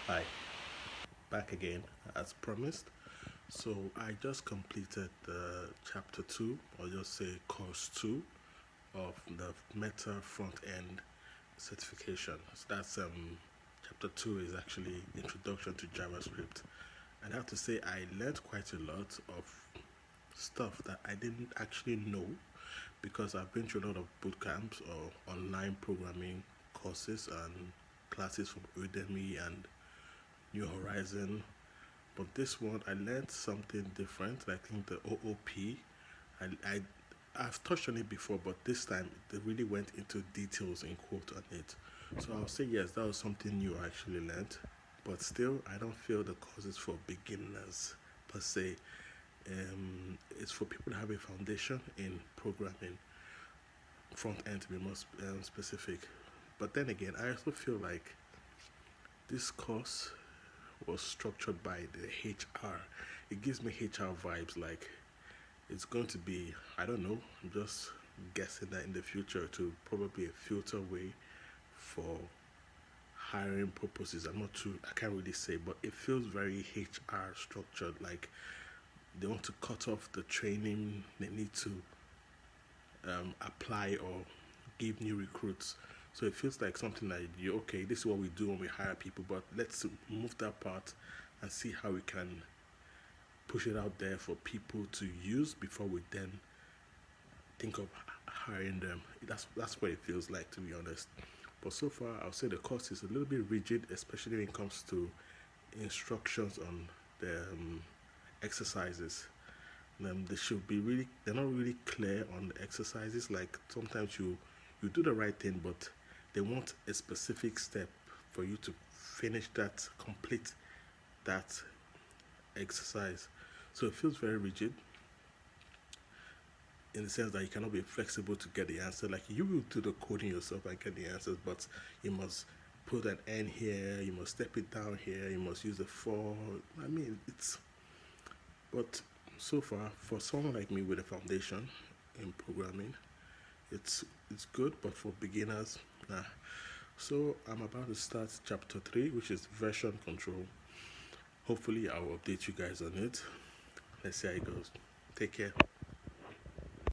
Hi, back again as promised. So I just completed the chapter 2, or just say course 2 of the Meta front end certification. So that's chapter 2 is actually introduction to JavaScript. And I have to say I learned quite a lot of stuff that I didn't actually know because I've been through a lot of boot camps or online programming courses and classes from Udemy and New Horizon. But this one, I learned something different. I think the OOP, I've touched on it before, but this time they really went into details in quote on it. So I'll say yes, that was something new I actually learned. But still, I don't feel the course is for beginners per se. It's for people to have a foundation in programming, front end to be more specific. But then again, I also feel like this course was structured by the HR. It gives me HR vibes, like it's going to be, I don't know, I'm just guessing that in the future it will probably be a filter way for hiring purposes. I can't really say, but it feels very HR structured, like they want to cut off the training they need to apply or give new recruits. So it feels like something like okay, this is what we do when we hire people, but let's move that part and see how we can push it out there for people to use before we then think of hiring them. That's what it feels like, to be honest. But so far, I'll say the course is a little bit rigid, especially when it comes to instructions on the exercises. They should be really, they're not really clear on the exercises. Like sometimes you do the right thing, but they want a specific step for you to finish that, complete that exercise. So it feels very rigid in the sense that you cannot be flexible to get the answer. Like you will do the coding yourself and get the answers, but you must put an N here, you must step it down here, you must use a for. I mean, but so far, for someone like me with a foundation in programming, it's good, but for beginners, nah. So I'm about to start chapter 3, which is version control. Hopefully I'll update you guys on it. Let's see how it goes. Take care.